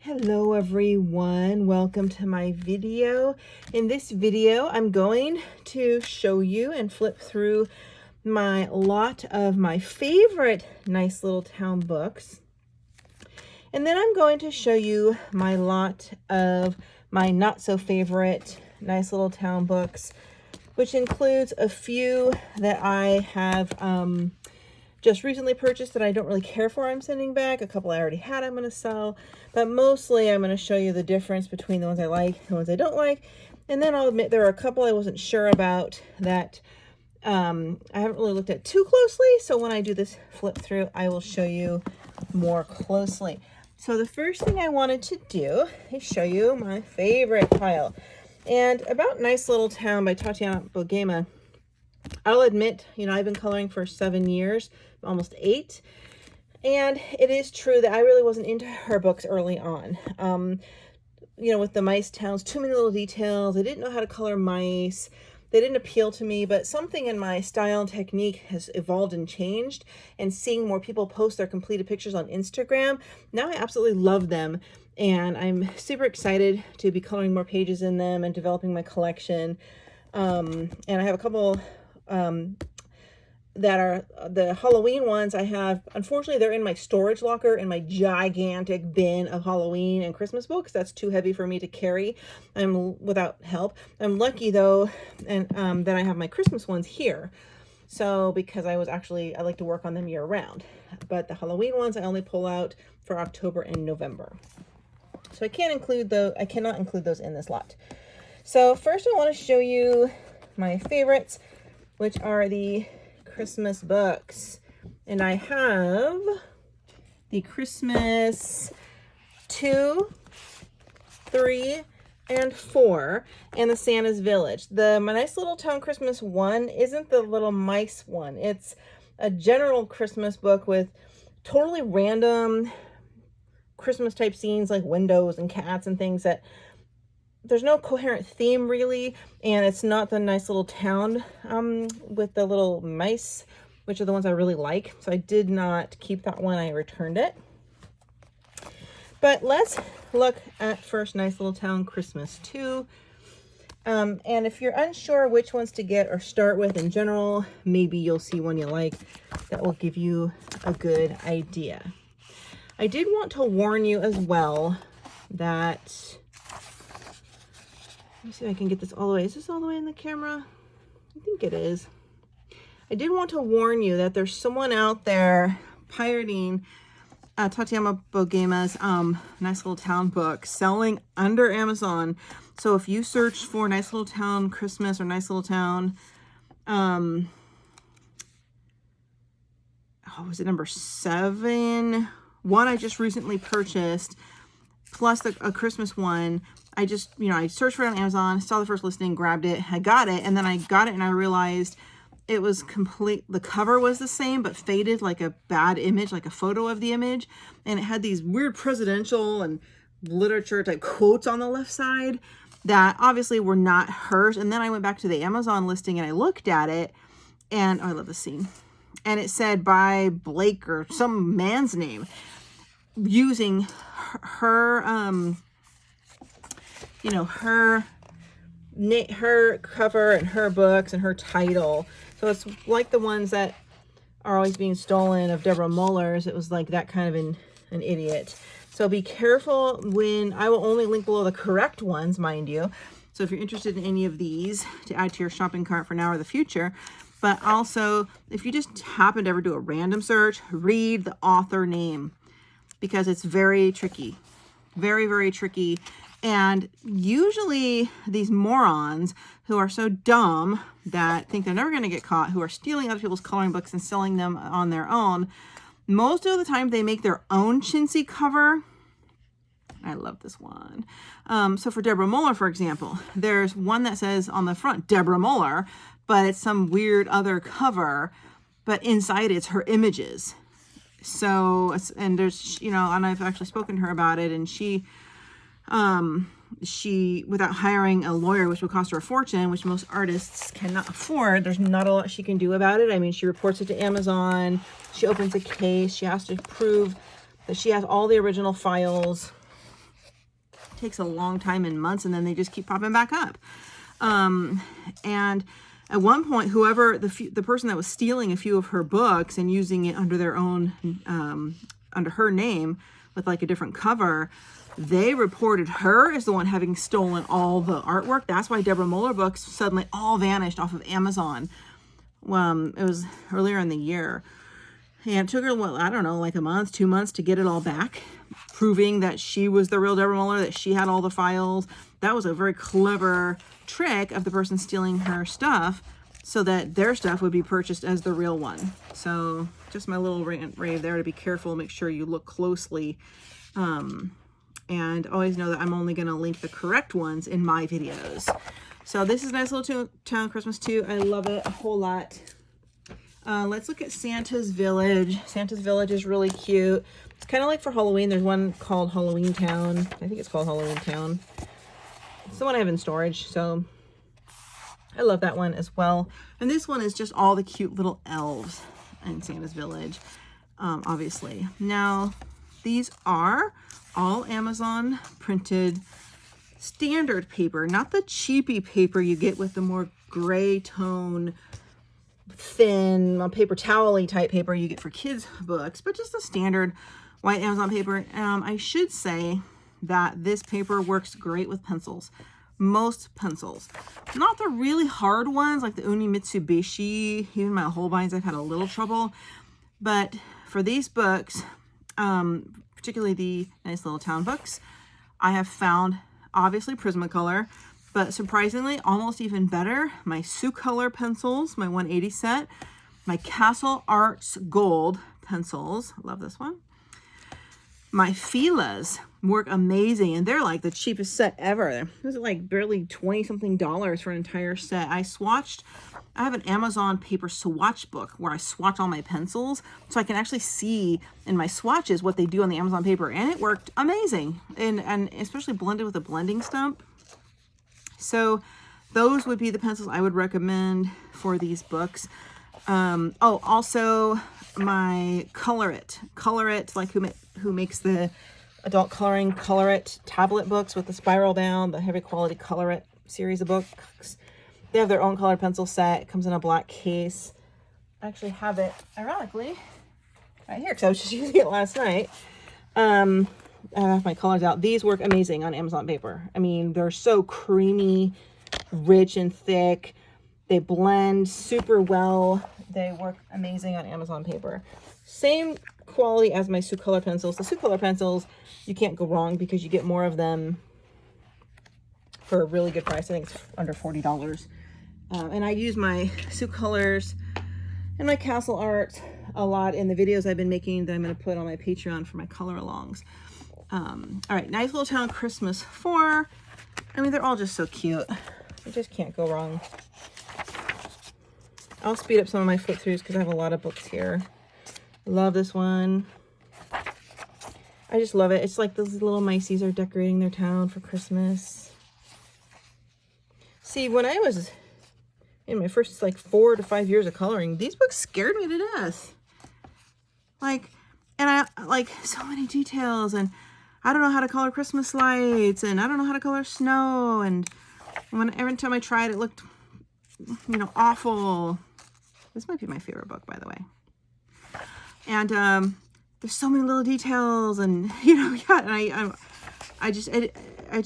Hello everyone, welcome to my video. In this video, I'm going to show you and flip through my lot of my favorite Nice Little Town books. And then I'm going to show you my lot of my not so favorite Nice Little Town books, which includes a few that I have just recently purchased that I don't really care for. I'm sending back. A couple I already had I'm going to sell, but mostly I'm going to show you the difference between the ones I like and the ones I don't like. And then I'll admit there are a couple I wasn't sure about that I haven't really looked at too closely. So when I do this flip through, I will show you more closely. So the first thing I wanted to do is show you my favorite pile. And about Nice Little Town by Tatiana Bogema, I'll admit, I've been coloring for 7 years, almost 8. And it is true that I really wasn't into her books early on. With the mice towns, too many little details. I didn't know how to color mice. They didn't appeal to me, but something in my style and technique has evolved and changed. And seeing more people post their completed pictures on Instagram, now I absolutely love them. And I'm super excited to be coloring more pages in them and developing my collection. And I have a couple that are the Halloween ones I have. Unfortunately, they're in my storage locker in my gigantic bin of Halloween and Christmas books. That's too heavy for me to carry. I'm without help. I'm lucky though, and that I have my Christmas ones here. So because I like to work on them year round, but the Halloween ones I only pull out for October and November. So I cannot include those in this lot. So first I want to show you my favorites, which are the Christmas books. And I have the Christmas 2, 3, and 4, and the Santa's Village. My Nice Little Town Christmas 1 isn't the little mice one. It's a general Christmas book with totally random Christmas type scenes like windows and cats and things that there's no coherent theme really, and it's not the Nice Little Town with the little mice, which are the ones I really like. So I did not keep that one. I returned it. But let's look at first Nice Little Town Christmas 2. And if you're unsure which ones to get or start with in general, maybe you'll see one you like that will give you a good idea. I did want to warn you as well that, let me see if I can get this all the way. Is this all the way in the camera? I think it is. I did want to warn you that there's someone out there pirating Tatiana Bogema's Nice Little Town book, selling under Amazon. So if you search for Nice Little Town Christmas or Nice Little Town, was it number 7? One I just recently purchased, plus a Christmas one. I searched for it on Amazon, saw the first listing, grabbed it, I got it, and then I got it and I realized it was complete. The cover was the same, but faded, like a bad image, like a photo of the image. And it had these weird presidential and literature type quotes on the left side that obviously were not hers. And then I went back to the Amazon listing and I looked at it, and I love the scene. And it said by Blake or some man's name, using her her cover and her books and her title. So it's like the ones that are always being stolen of Deborah Muller's. It was like that kind of an idiot. So be careful when I will only link below the correct ones, mind you. So if you're interested in any of these to add to your shopping cart for now or the future, but also if you just happen to ever do a random search, read the author name, because it's very tricky, very, very tricky. And usually these morons who are so dumb that think they're never going to get caught, who are stealing other people's coloring books and selling them on their own, most of the time they make their own chintzy cover. I love this one. So for Deborah Muller, for example, there's one that says on the front, Deborah Muller, but it's some weird other cover, but inside it's her images. So, and there's, and I've actually spoken to her about it, and she, without hiring a lawyer, which would cost her a fortune, which most artists cannot afford, there's not a lot she can do about it. I mean, she reports it to Amazon, she opens a case, she has to prove that she has all the original files, takes a long time and months, and then they just keep popping back up. And at one point, whoever, the person that was stealing a few of her books and using it under their own, under her name with like a different cover, they reported her as the one having stolen all the artwork. That's why Deborah Muller books suddenly all vanished off of Amazon. It was earlier in the year. And it took her, well, I don't know, like a month, 2 months to get it all back, proving that she was the real Deborah Muller, that she had all the files. That was a very clever trick of the person stealing her stuff so that their stuff would be purchased as the real one. So just my little rave there to be careful, make sure you look closely. And always know that I'm only going to link the correct ones in my videos. So this is Nice Little Town Christmas 2. I love it a whole lot. Let's look at Santa's Village. Santa's Village is really cute. It's kind of like for Halloween. There's one called Halloween Town. I think it's called Halloween Town. It's the one I have in storage, so I love that one as well. And this one is just all the cute little elves in Santa's Village, obviously. Now, these are all Amazon printed standard paper, not the cheapy paper you get with the more gray tone, thin, paper towel-y type paper you get for kids' books, but just the standard white Amazon paper. I should say that this paper works great with pencils. Most pencils. Not the really hard ones like the Uni Mitsubishi. Even my Holbeins, I've had a little trouble. But for these books, particularly the Nice Little Town books, I have found obviously Prismacolor, but surprisingly almost even better, my Sucolor pencils, my 180 set, my Castle Arts Gold pencils, love this one. My Fila's work amazing, and they're like the cheapest set ever. This is like barely 20 something dollars for an entire set. I have an Amazon paper swatch book where I swatch all my pencils so I can actually see in my swatches what they do on the Amazon paper, and it worked amazing, and especially blended with a blending stump. So those would be the pencils I would recommend for these books. Oh, also my Color It, like who makes the adult coloring Color It tablet books with the spiral bound, the heavy quality Color It series of books. They have their own colored pencil set. It comes in a black case. I actually have it, ironically, right here because I was just using it last night. I have my colors out. These work amazing on Amazon paper. I mean, they're so creamy, rich, and thick. They blend super well. They work amazing on Amazon paper. Same quality as my Sucolor pencils. The Sucolor pencils, you can't go wrong because you get more of them for a really good price. I think it's under $40. And I use my Sucolors and my Castle Art a lot in the videos I've been making that I'm going to put on my Patreon for my color alongs. All right, Nice Little Town Christmas 4. I mean, they're all just so cute. You just can't go wrong. I'll speed up some of my flip throughs because I have a lot of books here. Love this one. I just love it. It's like those little miceys are decorating their town for Christmas. See, when I was in my first like 4 to 5 years of coloring, these books scared me to death. Like, and I like so many details, and I don't know how to color Christmas lights, and I don't know how to color snow, and every time I tried, it looked, you know, awful. This might be my favorite book, by the way. And there's so many little details, and you know, yeah, and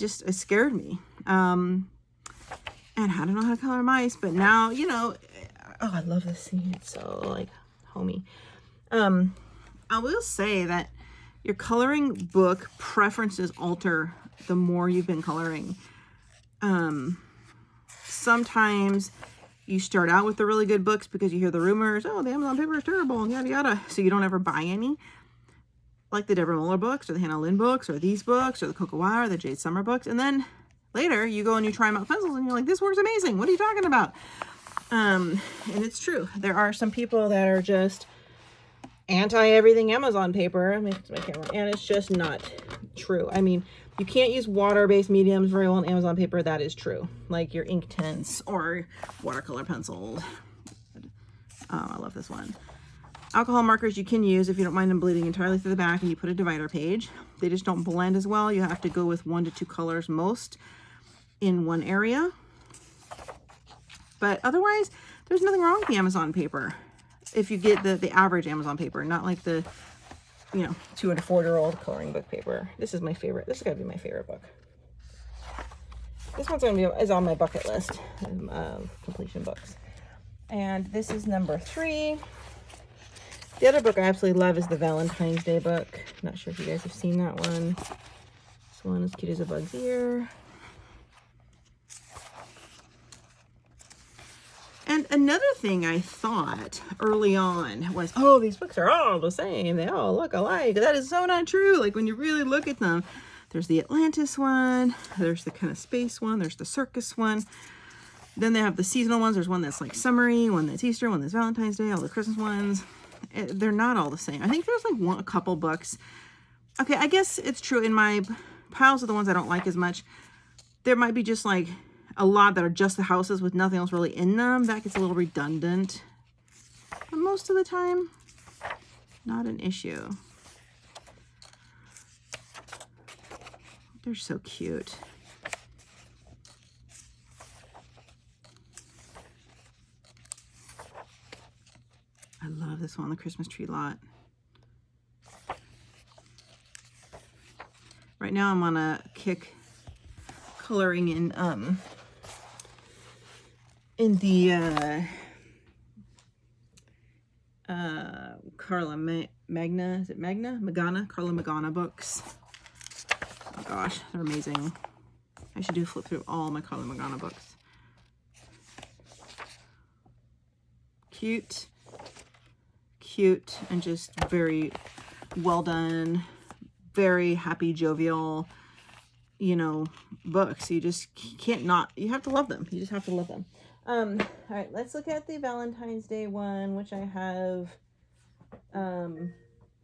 it scared me. And I don't know how to color mice, but now, you know, oh, I love this scene. It's so like homey. I will say that your coloring book preferences alter the more you've been coloring. Sometimes you start out with the really good books because you hear the rumors, oh, the Amazon paper is terrible, and yada yada, so you don't ever buy any. Like the Deborah Muller books, or the Hannah Lynn books, or these books, or the Coco Wire, or the Jade Summer books, and then later you go and you try them out with pencils, and you're like, this works amazing. What are you talking about? And it's true. There are some people that are just anti-everything Amazon paper. Let me fix my camera. And it's just not true. I mean, you can't use water-based mediums very well on Amazon paper. That is true. Like your ink tints or watercolor pencils. Oh, I love this one. Alcohol markers you can use if you don't mind them bleeding entirely through the back, and you put a divider page. They just don't blend as well. You have to go with 1 to 2 colors most in one area. But otherwise, there's nothing wrong with the Amazon paper. If you get the average Amazon paper, not like the, you know, 2 and 4-year-old coloring book paper. This is my favorite. This has got to be my favorite book. This one's is on my bucket list of completion books. And this is number 3. The other book I absolutely love is the Valentine's Day book. Not sure if you guys have seen that one. This one is cute as a bug's ear. And another thing I thought early on was, oh, these books are all the same. They all look alike. That is so not true. Like when you really look at them, there's the Atlantis one, there's the kind of space one, there's the circus one. Then they have the seasonal ones. There's one that's like summery, one that's Easter, one that's Valentine's Day, all the Christmas ones. They're not all the same. I think there's like a couple books. Okay, I guess it's true. In my piles of the ones I don't like as much, there might be just like a lot that are just the houses with nothing else really in them. That gets a little redundant. But most of the time, not an issue. They're so cute. I love this one, the Christmas Tree Lot. Right now I'm on a kick coloring in the Carla Magna, is it Magna? Magana? Carla Magana books. Oh gosh, they're amazing. I should do a flip through all my Carla Magana books. Cute. Cute and just very well done, very happy, jovial, you know, books. You just can't not, you have to love them. You just have to love them. All right, let's look at the Valentine's Day one, which I have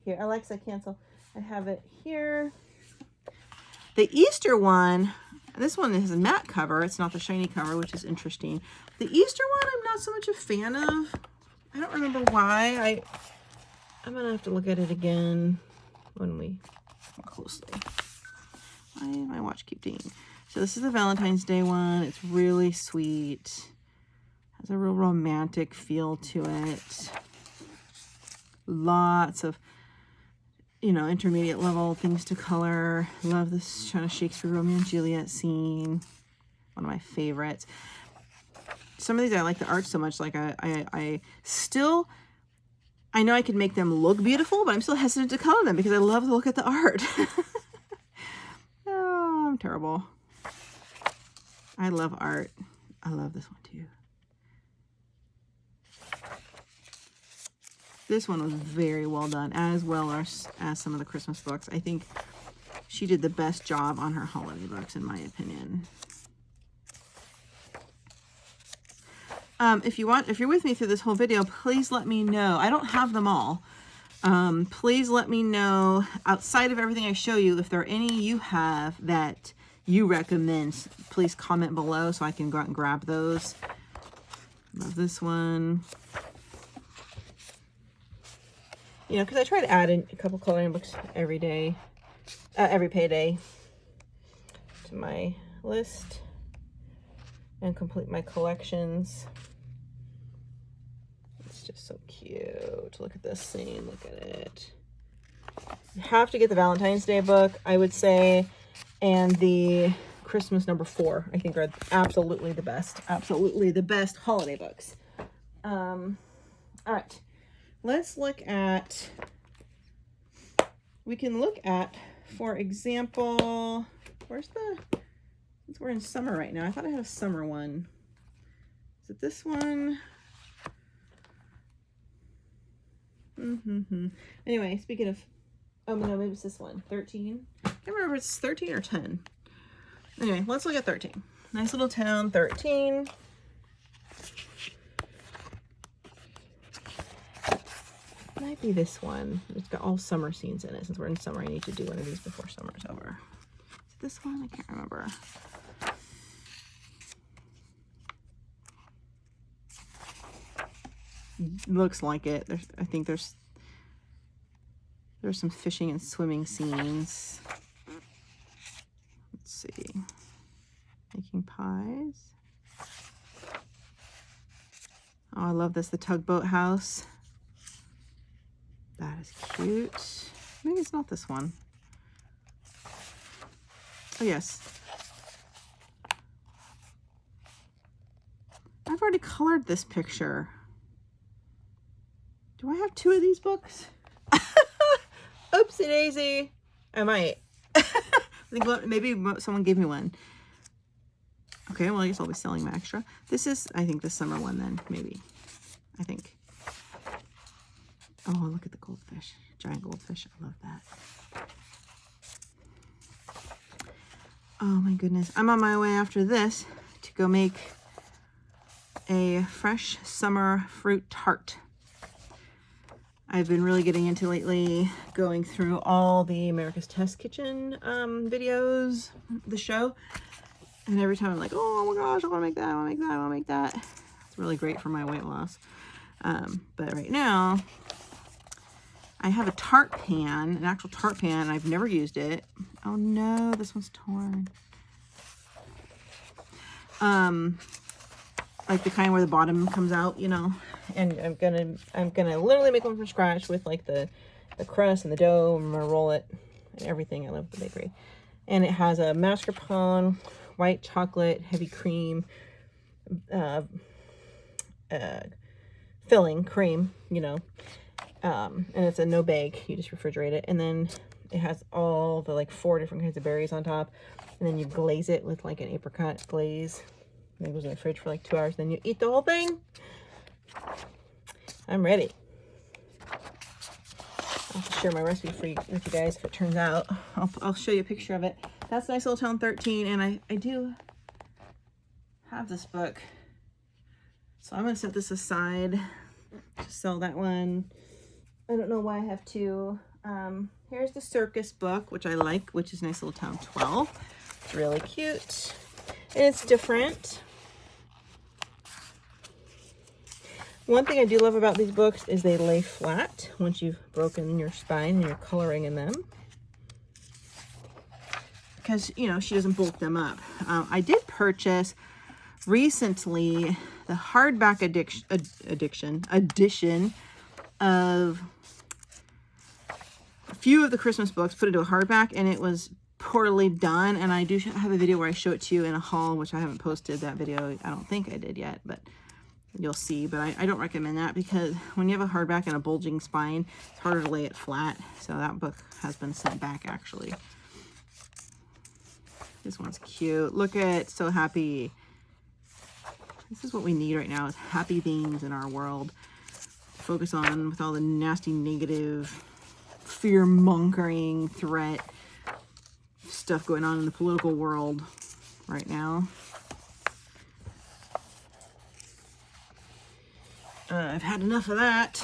here. Alexa, cancel. I have it here. The Easter one, this one has a matte cover. It's not the shiny cover, which is interesting. The Easter one, I'm not so much a fan of. I don't remember why. I'm going to have to look at it again when we more closely. Why did my watch keep dinging? So this is the Valentine's Day one. It's really sweet. Has a real romantic feel to it. Lots of, you know, intermediate level things to color. Love this kind of Shakespeare Romeo and Juliet scene. One of my favorites. Some of these I like the art so much, like I still, I know I could make them look beautiful, but I'm still hesitant to color them because I love to look at the art. Oh, I'm terrible. I love art. I love this one too. This one was very well done, as well as some of the Christmas books. I think she did the best job on her holiday books, in my opinion. If you're with me through this whole video, please let me know. I don't have them all. Please let me know, outside of everything I show you, if there are any you have that you recommend. Please comment below so I can go out and grab those. Love this one. You know, because I try to add in a couple coloring books every day, every payday to my list and complete my collections. It's just so cute. Look at this scene. Look at it. You have to get the Valentine's Day book, I would say, and the Christmas number 4. I think are absolutely the best. Absolutely the best holiday books. All right. Let's look at, we can look at, for example, where's the, since we're in summer right now, I thought I had a summer one. Is it this one? Anyway, speaking of, oh no, maybe it's this one, 13. I can't remember if it's 13 or 10. Anyway, let's look at 13. Nice little town, 13. Might be this one. It's got all summer scenes in it. Since we're in summer, I need to do one of these before summer's over. Is it this one? I can't remember. looks like it. I think there's some fishing and swimming scenes. Let's see. Making pies. Oh, I love this. The tugboat house. That is cute. Maybe it's not this one. Oh, yes. I've already colored this picture. Do I have 2 of these books? Oopsie daisy. I might. I think maybe someone gave me one. Okay, well, I guess I'll be selling my extra. This is, I think, the summer one then, maybe. I think. Oh, look at the goldfish. Giant goldfish. I love that. Oh my goodness. I'm on my way after this to go make a fresh summer fruit tart. I've been really getting into lately going through all the America's Test Kitchen videos, the show. And every time I'm like, oh my gosh, I want to make that, I want to make that, I want to make that. It's really great for my weight loss. But right now, I have a tart pan, an actual tart pan. I've never used it. Oh no, this one's torn. Like the kind where the bottom comes out, you know. And I'm gonna literally make one from scratch with like the crust and the dough. I'm gonna roll it and everything. I love the bakery. And it has a mascarpone, white chocolate, heavy cream, filling cream, you know. And it's a no bake. You just refrigerate it, and then it has all the like 4 different kinds of berries on top, and then you glaze it with like an apricot glaze. And it goes in the fridge for like 2 hours. Then you eat the whole thing. I'm ready. I'll have to share my recipe with you guys if it turns out. I'll show you a picture of it. That's Nice Little Town 13, and I do have this book, so I'm gonna set this aside to sell that one. I don't know why I have 2. Here's the circus book, which I like, which is Nice Little Town 12. It's really cute, and it's different. One thing I do love about these books is they lay flat once you've broken your spine and you're coloring in them. Because, you know, she doesn't bulk them up. I did purchase recently the hardback edition of a few of the Christmas books, put it into a hardback, and it was poorly done. And I do have a video where I show it to you in a haul, which I haven't posted that video. I don't think I did yet, but you'll see. But I don't recommend that, because when you have a hardback and a bulging spine, it's harder to lay it flat. So that book has been sent back, actually. This one's cute. Look at So Happy. This is what we need right now, is happy things in our world. Focus on with all the nasty, negative, fear-mongering, threat stuff going on in the political world right now. I've had enough of that.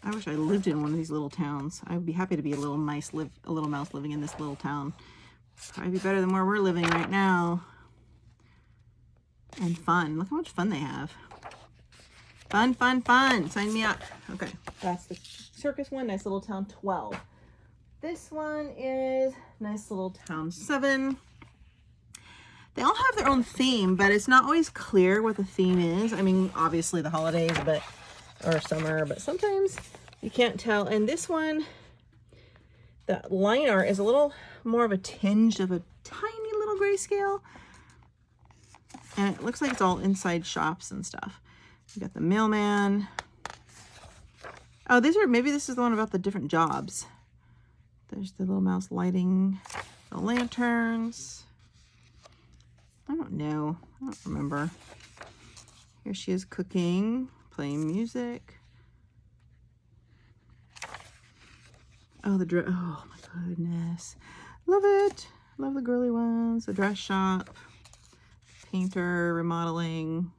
I wish I lived in one of these little towns. I would be happy to be a little mouse living in this little town. Probably be better than where we're living right now. And fun. Look how much fun they have. Fun, fun, fun. Sign me up. Okay, that's the circus one, Nice Little Town 12. This one is Nice Little Town 7. They all have their own theme, but it's not always clear what the theme is. I mean, obviously the holidays, or summer, but sometimes you can't tell. And this one, the line art is a little more of a tinge of a tiny little grayscale. And it looks like it's all inside shops and stuff. You got the mailman. Oh, maybe this is the one about the different jobs. There's the little mouse lighting the lanterns. I don't know. I don't remember. Here she is cooking, playing music. Oh, oh my goodness. Love it. Love the girly ones. The dress shop. Painter, remodeling.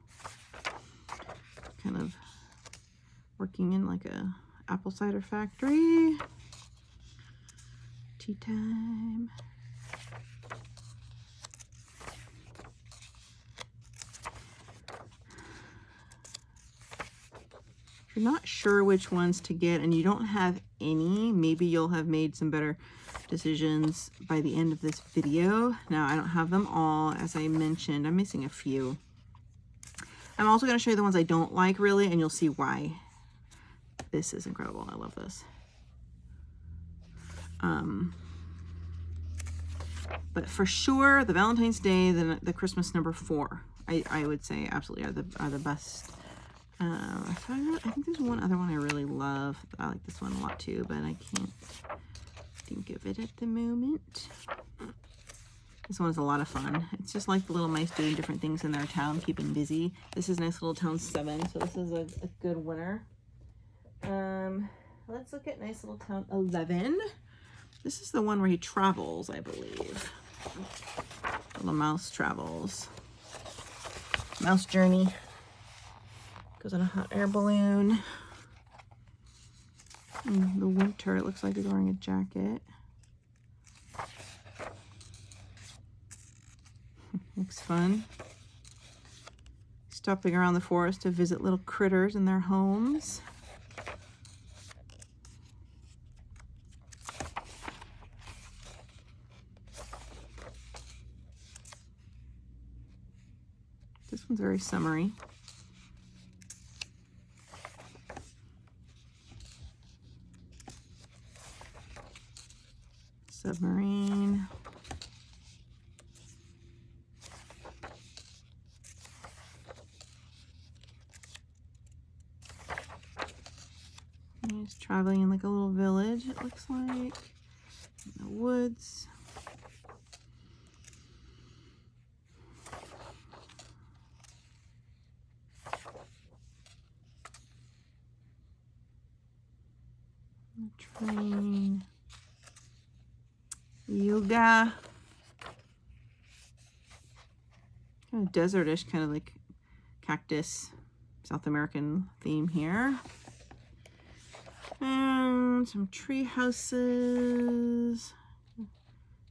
Kind of working in like a Apple Cider Factory. Tea time. If you're not sure which ones to get and you don't have any, maybe you'll have made some better decisions by the end of this video. Now, I don't have them all, as I mentioned. I'm missing a few. I'm also going to show you the ones I don't like, really, and you'll see why. This is incredible. I love this. But for sure, the Valentine's Day, the Christmas number 4, I would say absolutely are the best. I think there's one other one I really love. I like this one a lot too, but I can't think of it at the moment. This one's a lot of fun. It's just like the little mice doing different things in their town, keeping busy. This is Nice Little Town 7, so this is a good winner. Let's look at Nice Little Town 11. This is the one where he travels, I believe. Little mouse travels. Mouse journey. Goes on a hot air balloon. In the winter, it looks like he's wearing a jacket. Looks fun. Stopping around the forest to visit little critters in their homes. This one's very summery. Submarine. He's traveling in like a little village, it looks like, in the woods. The train. Yoga. Kind of desertish, kind of like cactus, South American theme here. And some tree houses.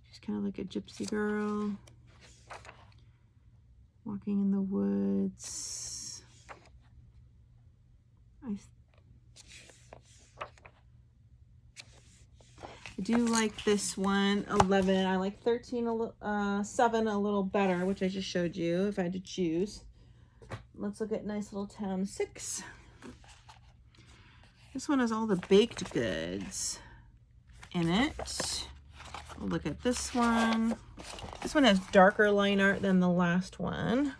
She's kind of like a gypsy girl. Walking in the woods. I do like this one, 11. I like 13, 7 a little better, which I just showed you if I had to choose. Let's look at Nice Little Town 6. This one has all the baked goods in it. We'll look at this one. This one has darker line art than the last one.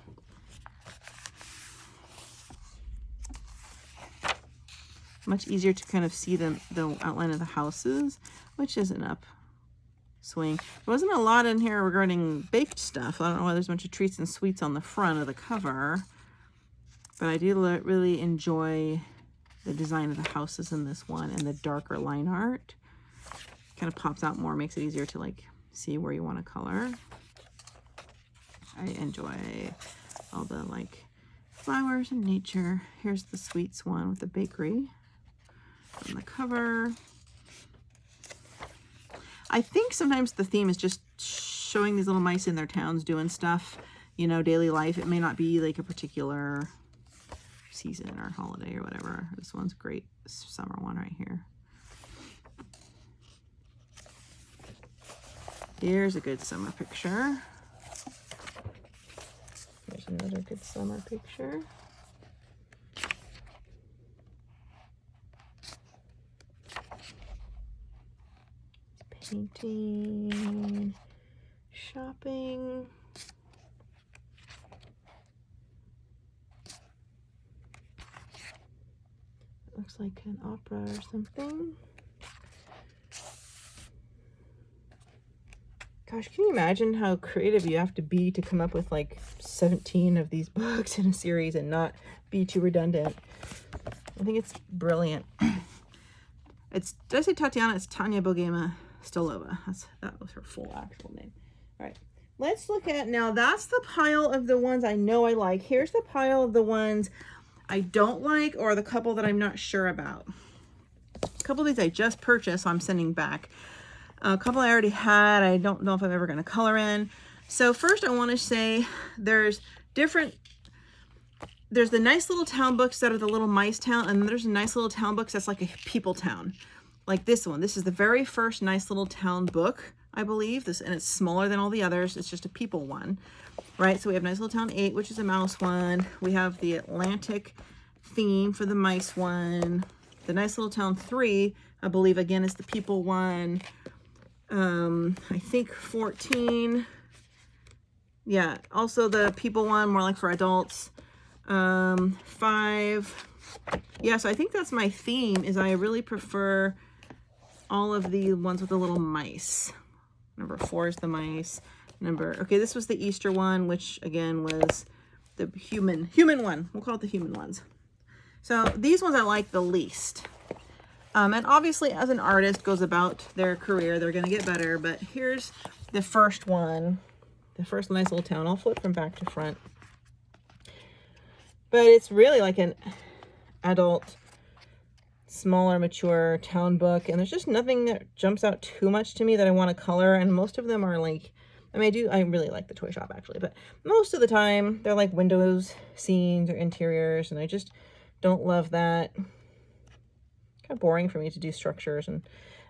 Much easier to kind of see the outline of the houses, which is an upswing. There wasn't a lot in here regarding baked stuff. I don't know why there's a bunch of treats and sweets on the front of the cover, but I do really enjoy the design of the houses in this one and the darker line art. Kind of pops out more, makes it easier to like see where you want to color. I enjoy all the like flowers and nature. Here's the sweets one with the bakery on the cover. I think sometimes the theme is just showing these little mice in their towns doing stuff, you know, daily life. It may not be like a particular season or holiday or whatever. This one's great. Summer one right here. Here's a good summer picture. Here's another good summer picture. Painting, shopping. It looks like an opera or something. Gosh, can you imagine how creative you have to be to come up with like 17 of these books in a series and not be too redundant? I think it's brilliant. Did I say Tatiana? It's Tanya Bogema Stolova. That was her full actual name. All right, let's look at, now that's the pile of the ones I know I like. Here's the pile of the ones I don't like, or the couple that I'm not sure about. A couple of these I just purchased, so I'm sending back. A couple I already had. I don't know if I'm ever going to color in. So first I want to say there's the nice little town books that are the little mice town, and there's nice little town books that's like a people town. Like this one. This is the very first nice little town book, I believe. And it's smaller than all the others. It's just a people one, right? So we have Nice Little Town 8, which is a mouse one. We have the Atlantic theme for the mice one. The Nice Little Town 3, I believe, again, is the people one. I think 14. Yeah, also the people one, more like for adults. 5. Yeah, so I think that's my theme, is I really prefer all of the ones with the little mice. Number 4 is the mice. Okay, this was the Easter one, which again was the human one. We'll call it the human ones. So these ones I like the least. And obviously as an artist goes about their career, they're going to get better. But here's the first one, the first Nice Little Town. I'll flip from back to front. But it's really like an adult, smaller, mature town book, and there's just nothing that jumps out too much to me that I want to color. And most of them are like, I mean, I really like the toy shop actually, but most of the time they're like windows, scenes, or interiors, and I just don't love that. Kind of boring for me to do structures, and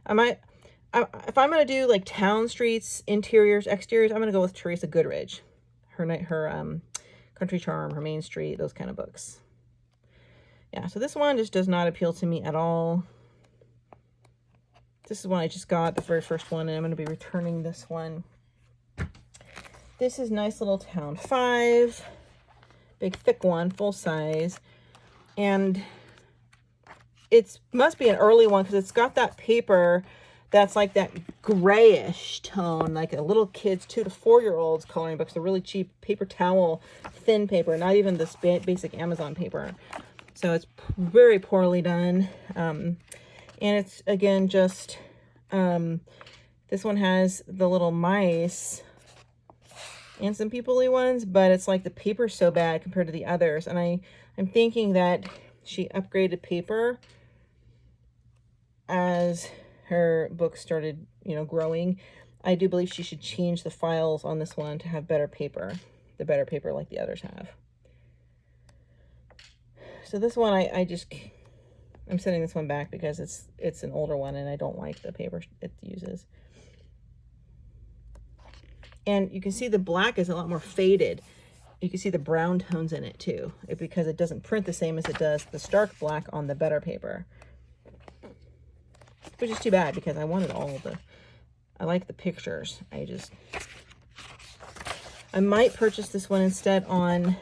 if I'm gonna do like town streets, interiors, exteriors, I'm gonna go with Teresa Goodridge, her Country Charm, her Main Street, those kind of books. Yeah, so this one just does not appeal to me at all. This is one I just got, the very first one, and I'm going to be returning this one. This is Nice Little Town 5. Big, thick one, full size. And it must be an early one because it's got that paper that's like that grayish tone, like a little kid's 2 to 4-year-olds coloring books. They're really cheap paper towel, thin paper, not even this basic Amazon paper. So it's very poorly done. And it's, again, just, this one has the little mice and some people-y ones, but it's like the paper's so bad compared to the others. And I'm thinking that she upgraded paper as her book started, growing. I do believe she should change the files on this one to have better paper, the better paper like the others have. So this one, I'm sending this one back because it's an older one and I don't like the paper it uses. And you can see the black is a lot more faded. You can see the brown tones in it too, because it doesn't print the same as it does the stark black on the better paper. Which is too bad because I wanted I like the pictures. I might purchase this one instead on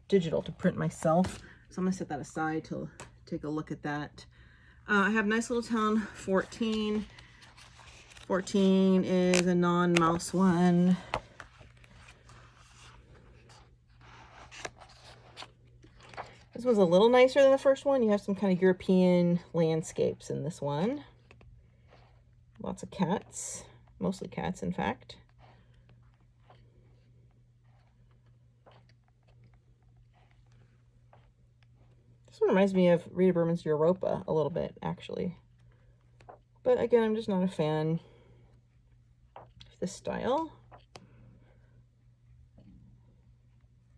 digital to print myself. So I'm gonna set that aside to take a look at that. I have Nice Little Town 14. 14 is a non-mouse one. This one's a little nicer than the first one. You have some kind of European landscapes in this one. Lots of cats, mostly cats, in fact. This one reminds me of Rita Berman's Europa a little bit, actually. But again, I'm just not a fan of this style.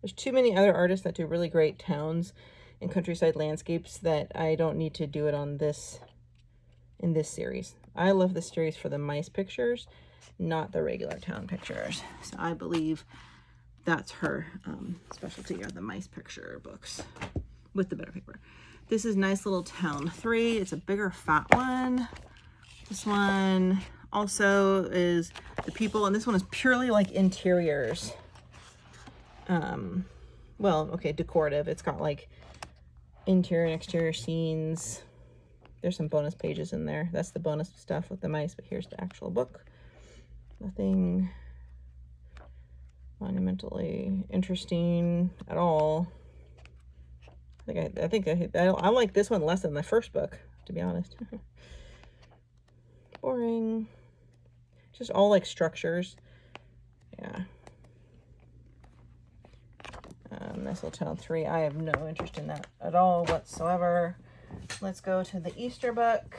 There's too many other artists that do really great towns and countryside landscapes that I don't need to do it on in this series. I love this series for the mice pictures, not the regular town pictures. So I believe that's her specialty, are the mice picture books with the better paper. This is Nice Little Town 3. It's a bigger fat one. This one also is the people, and this one is purely like interiors. Well, okay, decorative. It's got like interior and exterior scenes. There's some bonus pages in there. That's the bonus stuff with the mice, but here's the actual book. Nothing monumentally interesting at all. I like this one less than the first book, to be honest. Boring. Just all like structures. Yeah. Nice Little Town 3. I have no interest in that at all whatsoever. Let's go to the Easter book.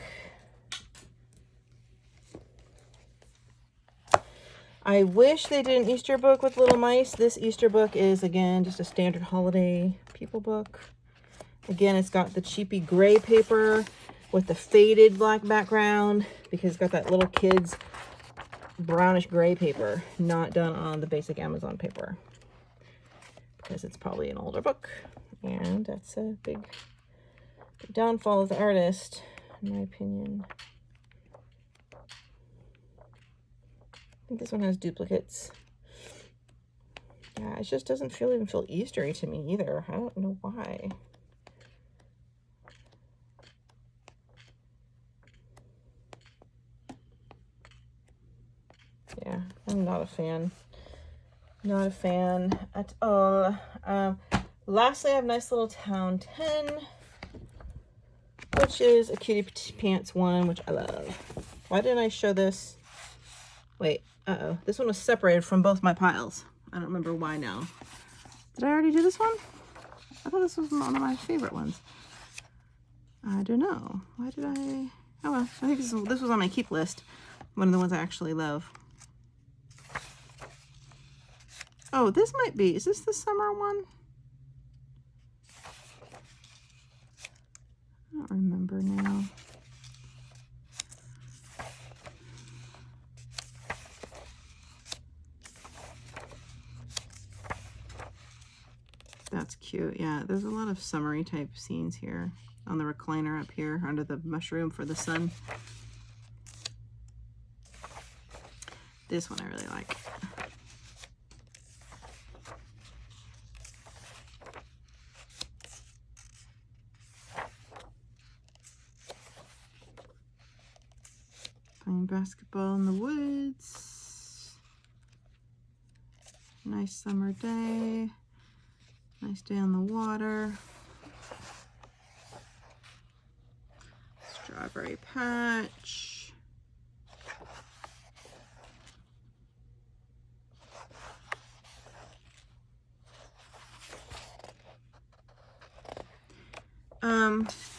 I wish they did an Easter book with little mice. This Easter book is, again, just a standard holiday people book. Again, it's got the cheapy gray paper with the faded black background because it's got that little kid's brownish gray paper, not done on the basic Amazon paper because it's probably an older book. And that's a big downfall of the artist, in my opinion. I think this one has duplicates. Yeah, it just doesn't even feel Eastery to me either. I don't know why. Yeah, I'm not a fan. Not a fan at all. Lastly, I have Nice Little Town 10, which is a Cutie Pants one, which I love. Why didn't I show this? Wait, this one was separated from both my piles. I don't remember why now. Did I already do this one? I thought this was one of my favorite ones. I don't know. Why did I? Oh well, I think this was on my keep list. One of the ones I actually love. Oh, this might be. Is this the summer one? I don't remember now. That's cute. Yeah, there's a lot of summery type scenes here on the recliner up here under the mushroom for the sun. This one I really like. Playing basketball in the woods. Nice summer day. Nice day on the water. Strawberry patch.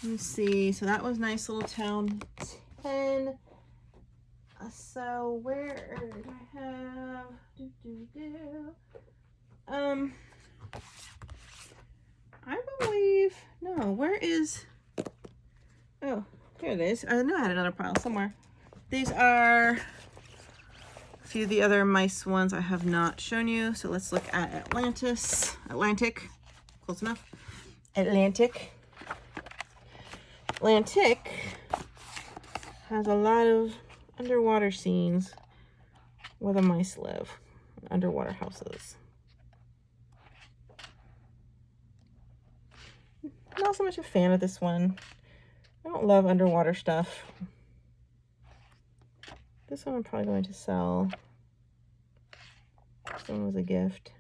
Let me see. So that was Nice Little Town 10. So where did I have? I believe, no, where is, oh, here it is. I knew I had another pile somewhere. These are a few of the other mice ones I have not shown you. So let's look at Atlantic, close enough. Atlantic has a lot of underwater scenes where the mice live, underwater houses. Not so much a fan of this one. I don't love underwater stuff. This one I'm probably going to sell. This one was a gift.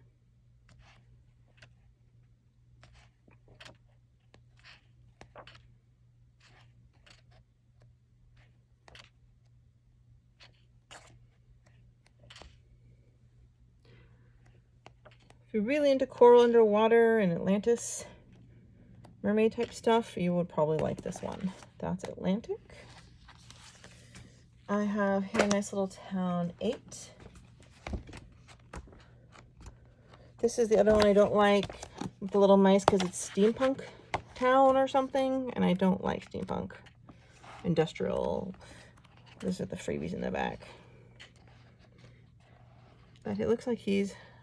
If you're really into coral underwater and Atlantis, mermaid type stuff, you would probably like this one. That's Atlantic. I have here Nice Little Town 8. This is the other one I don't like with the little mice because it's steampunk town or something, and I don't like steampunk. Industrial. Those are the freebies in the back. But it looks like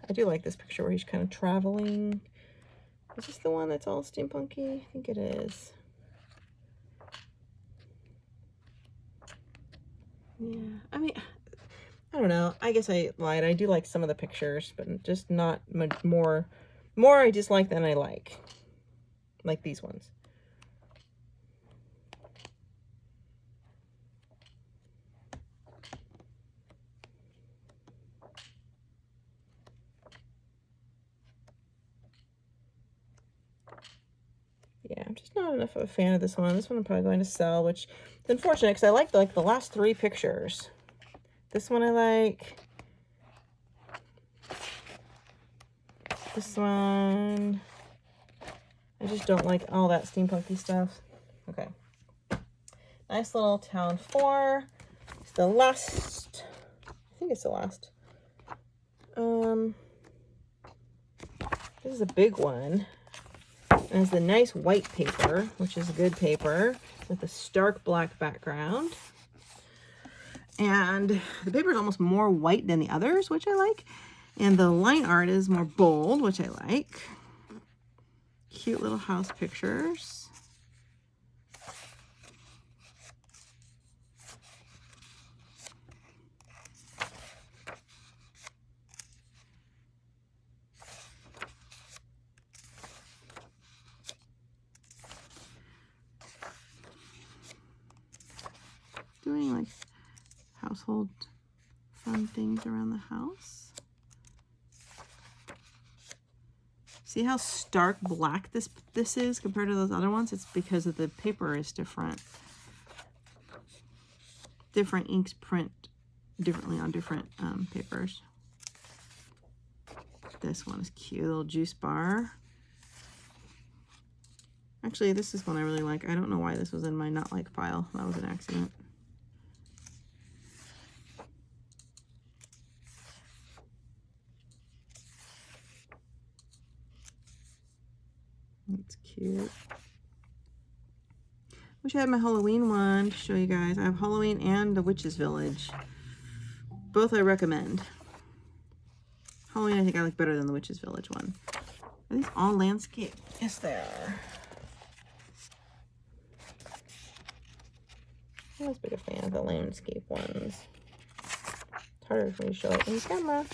I do like this picture where he's kind of traveling. Is this the one that's all steampunky? I think it is. Yeah, I mean, I don't know. I guess I lied. I do like some of the pictures, but just not much more. More I dislike than I like. Like these ones. Yeah, I'm just not enough of a fan of this one. This one I'm probably going to sell, which is unfortunate because I like the last 3 pictures. This one I like. This one. I just don't like all that steampunky stuff. Okay, Nice little Town 4. It's the last, I think it's the last. This is a big one. And it's the nice white paper, which is good paper, with a stark black background. And the paper is almost more white than the others, which I like. And the line art is more bold, which I like. Cute little house pictures. Doing like household fun things around the house. See how stark black this is compared to those other ones? It's because of the paper is different. Different inks print differently on different papers. This one is cute, little juice bar. Actually, this is one I really like. I don't know why this was in my not like pile. That was an accident. It's cute. Wish I had my Halloween one to show you guys. I have Halloween and The Witch's Village. Both I recommend. Halloween I think I like better than The Witch's Village one. Are these all landscape? Yes, they are. I'm not as big a fan of the landscape ones. It's harder for me to show it in camera.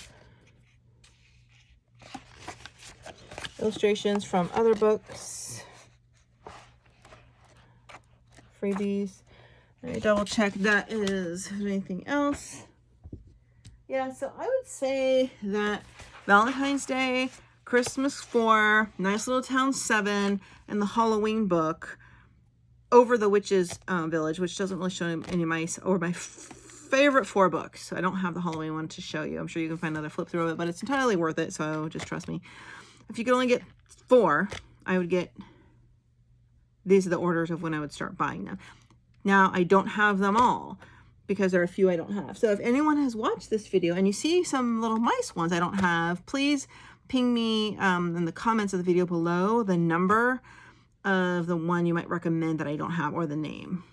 Illustrations from other books. Freebies. Let me double check that is anything else. Yeah, so I would say that Valentine's Day, Christmas 4, Nice Little Town 7, and the Halloween book over The Witch's Village, which doesn't really show any of my favorite 4 books. So I don't have the Halloween one to show you. I'm sure you can find another flip through of it, but it's entirely worth it, so just trust me. If you could only get 4, I would get, these are the orders of when I would start buying them. Now, I don't have them all because there are a few I don't have. So if anyone has watched this video and you see some little mice ones I don't have, please ping me in the comments of the video below the number of the one you might recommend that I don't have, or the name.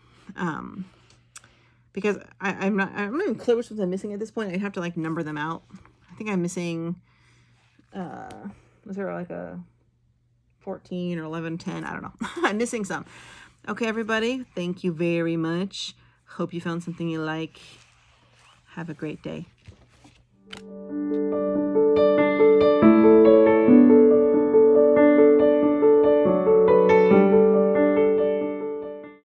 Because I'm not even clear which ones I'm missing at this point. I'd have to like number them out. I think I'm missing, was there like a 14 or 11, 10? I don't know. I'm missing some. Okay, everybody. Thank you very much. Hope you found something you like. Have a great day.